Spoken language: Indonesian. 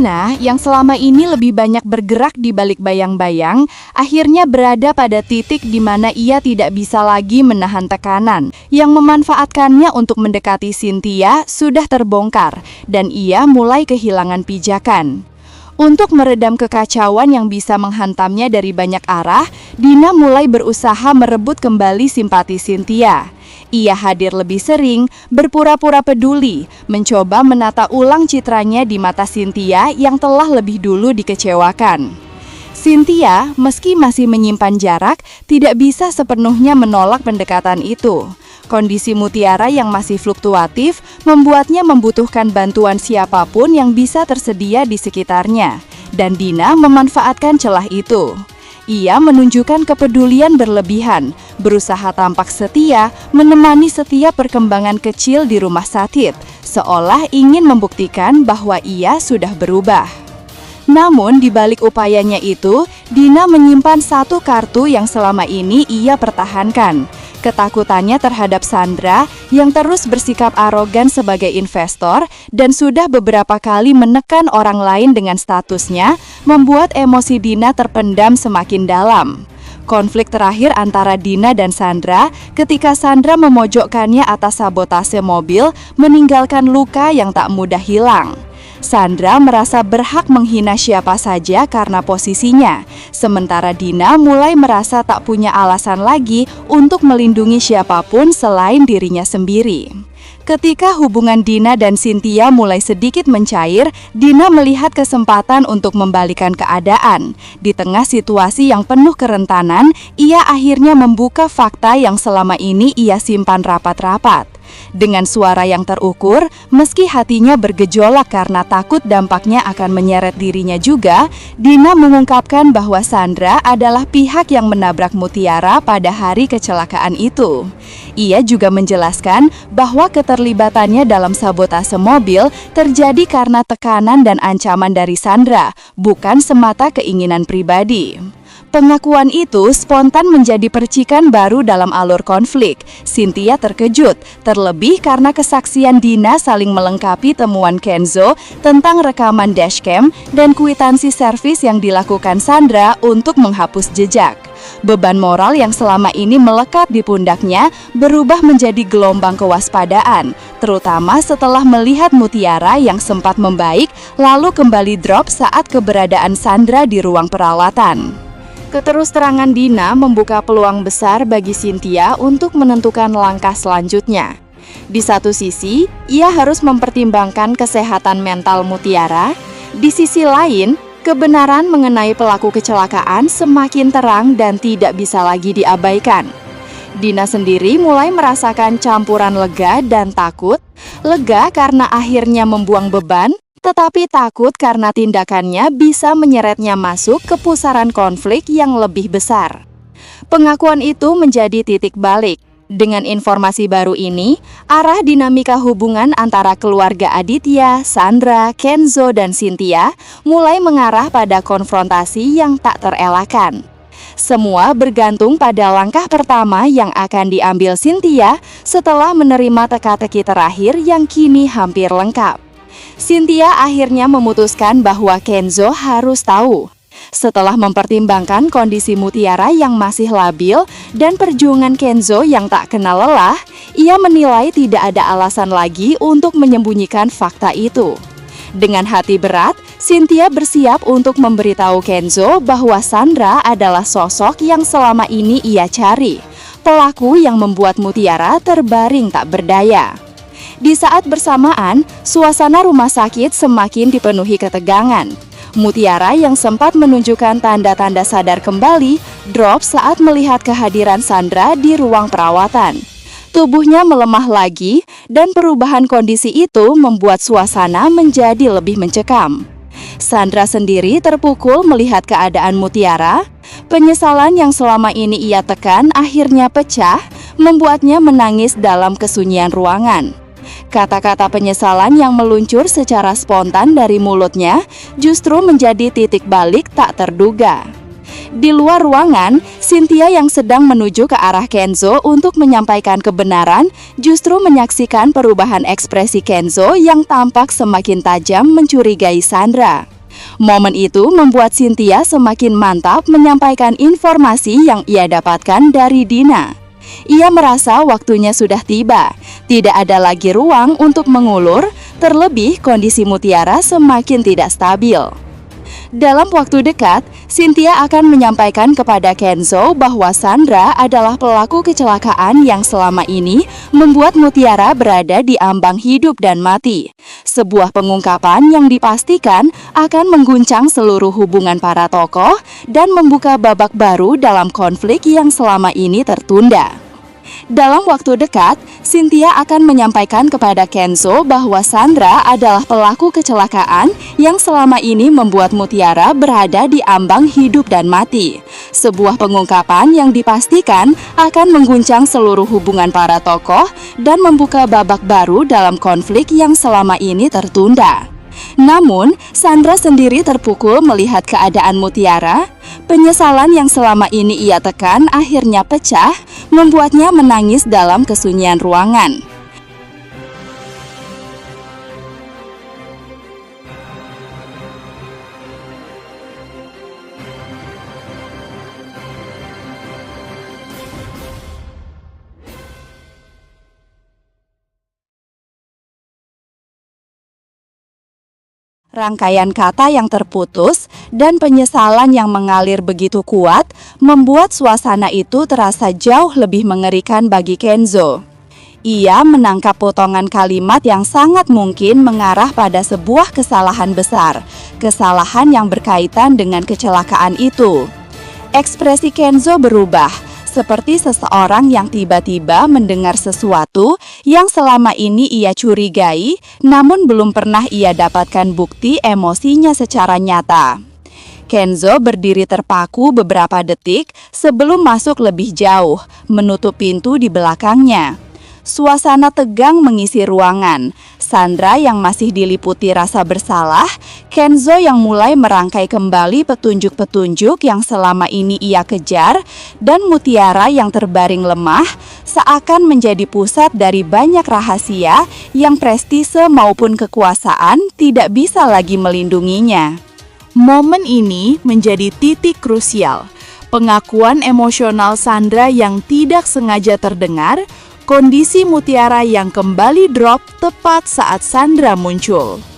Dina, yang selama ini lebih banyak bergerak di balik bayang-bayang, akhirnya berada pada titik di mana ia tidak bisa lagi menahan tekanan. Yang memanfaatkannya untuk mendekati Cynthia sudah terbongkar, dan ia mulai kehilangan pijakan. Untuk meredam kekacauan yang bisa menghantamnya dari banyak arah, Dina mulai berusaha merebut kembali simpati Cynthia. Ia hadir lebih sering, berpura-pura peduli, mencoba menata ulang citranya di mata Cynthia yang telah lebih dulu dikecewakan. Cynthia, meski masih menyimpan jarak, tidak bisa sepenuhnya menolak pendekatan itu. Kondisi Mutiara yang masih fluktuatif membuatnya membutuhkan bantuan siapapun yang bisa tersedia di sekitarnya, dan Dina memanfaatkan celah itu. Ia menunjukkan kepedulian berlebihan, berusaha tampak setia, menemani setiap perkembangan kecil di rumah sakit, seolah ingin membuktikan bahwa ia sudah berubah. Namun di balik upayanya itu, Dina menyimpan satu kartu yang selama ini ia pertahankan. Ketakutannya terhadap Sandra yang terus bersikap arogan sebagai investor dan sudah beberapa kali menekan orang lain dengan statusnya, membuat emosi Dina terpendam semakin dalam. Konflik terakhir antara Dina dan Sandra ketika Sandra memojokkannya atas sabotase mobil, meninggalkan luka yang tak mudah hilang. Sandra merasa berhak menghina siapa saja karena posisinya, sementara Dina mulai merasa tak punya alasan lagi untuk melindungi siapapun selain dirinya sendiri. Ketika hubungan Dina dan Cynthia mulai sedikit mencair, Dina melihat kesempatan untuk membalikan keadaan. Di tengah situasi yang penuh kerentanan, ia akhirnya membuka fakta yang selama ini ia simpan rapat-rapat. Dengan suara yang terukur, meski hatinya bergejolak karena takut dampaknya akan menyeret dirinya juga, Dina mengungkapkan bahwa Sandra adalah pihak yang menabrak Mutiara pada hari kecelakaan itu. Ia juga menjelaskan bahwa keterlibatannya dalam sabotase mobil terjadi karena tekanan dan ancaman dari Sandra, bukan semata keinginan pribadi. Pengakuan itu spontan menjadi percikan baru dalam alur konflik. Cynthia terkejut, terlebih karena kesaksian Dina saling melengkapi temuan Kenzo tentang rekaman dashcam dan kwitansi servis yang dilakukan Sandra untuk menghapus jejak. Beban moral yang selama ini melekat di pundaknya berubah menjadi gelombang kewaspadaan, terutama setelah melihat Mutiara yang sempat membaik lalu kembali drop saat keberadaan Sandra di ruang perawatan. Keterus-terangan Dina membuka peluang besar bagi Cynthia untuk menentukan langkah selanjutnya. Di satu sisi, ia harus mempertimbangkan kesehatan mental Mutiara. Di sisi lain, kebenaran mengenai pelaku kecelakaan semakin terang dan tidak bisa lagi diabaikan. Dina sendiri mulai merasakan campuran lega dan takut. Lega karena akhirnya membuang beban, tetapi takut karena tindakannya bisa menyeretnya masuk ke pusaran konflik yang lebih besar. Pengakuan itu menjadi titik balik. Dengan informasi baru ini, arah dinamika hubungan antara keluarga Aditya, Sandra, Kenzo, dan Cynthia mulai mengarah pada konfrontasi yang tak terelakkan. Semua bergantung pada langkah pertama yang akan diambil Cynthia setelah menerima teka-teki terakhir yang kini hampir lengkap. Cynthia akhirnya memutuskan bahwa Kenzo harus tahu. Setelah mempertimbangkan kondisi Mutiara yang masih labil dan perjuangan Kenzo yang tak kenal lelah, ia menilai tidak ada alasan lagi untuk menyembunyikan fakta itu. Dengan hati berat, Cynthia bersiap untuk memberitahu Kenzo bahwa Sandra adalah sosok yang selama ini ia cari, pelaku yang membuat Mutiara terbaring tak berdaya. Di saat bersamaan, suasana rumah sakit semakin dipenuhi ketegangan. Mutiara yang sempat menunjukkan tanda-tanda sadar kembali, drop saat melihat kehadiran Sandra di ruang perawatan. Tubuhnya melemah lagi, dan perubahan kondisi itu membuat suasana menjadi lebih mencekam. Sandra sendiri terpukul melihat keadaan Mutiara. Penyesalan yang selama ini ia tekan akhirnya pecah, membuatnya menangis dalam kesunyian ruangan. Kata-kata penyesalan yang meluncur secara spontan dari mulutnya justru menjadi titik balik tak terduga. Di luar ruangan, Cynthia yang sedang menuju ke arah Kenzo untuk menyampaikan kebenaran justru menyaksikan perubahan ekspresi Kenzo yang tampak semakin tajam mencurigai Sandra. Momen itu membuat Cynthia semakin mantap menyampaikan informasi yang ia dapatkan dari Dina. Ia merasa waktunya sudah tiba, tidak ada lagi ruang untuk mengulur, terlebih kondisi Mutiara semakin tidak stabil. Dalam waktu dekat, Cynthia akan menyampaikan kepada Kenzo bahwa Sandra adalah pelaku kecelakaan yang selama ini membuat Mutiara berada di ambang hidup dan mati. Sebuah pengungkapan yang dipastikan akan mengguncang seluruh hubungan para tokoh dan membuka babak baru dalam konflik yang selama ini tertunda. Dalam waktu dekat, Cynthia akan menyampaikan kepada Kenzo bahwa Sandra adalah pelaku kecelakaan yang selama ini membuat Mutiara berada di ambang hidup dan mati. Sebuah pengungkapan yang dipastikan akan mengguncang seluruh hubungan para tokoh dan membuka babak baru dalam konflik yang selama ini tertunda. Namun, Sandra sendiri terpukul melihat keadaan Mutiara. Penyesalan yang selama ini ia tekan akhirnya pecah, membuatnya menangis dalam kesunyian ruangan. Rangkaian kata yang terputus dan penyesalan yang mengalir begitu kuat membuat suasana itu terasa jauh lebih mengerikan bagi Kenzo. Ia menangkap potongan kalimat yang sangat mungkin mengarah pada sebuah kesalahan besar, kesalahan yang berkaitan dengan kecelakaan itu. Ekspresi Kenzo berubah, seperti seseorang yang tiba-tiba mendengar sesuatu yang selama ini ia curigai, namun belum pernah ia dapatkan bukti emosinya secara nyata. Kenzo berdiri terpaku beberapa detik sebelum masuk lebih jauh, menutup pintu di belakangnya. Suasana tegang mengisi ruangan. Sandra yang masih diliputi rasa bersalah, Kenzo yang mulai merangkai kembali petunjuk-petunjuk yang selama ini ia kejar, dan Mutiara yang terbaring lemah, seakan menjadi pusat dari banyak rahasia yang prestise maupun kekuasaan tidak bisa lagi melindunginya. Momen ini menjadi titik krusial. Pengakuan emosional Sandra yang tidak sengaja terdengar, kondisi Mutiara yang kembali drop tepat saat Sandra muncul.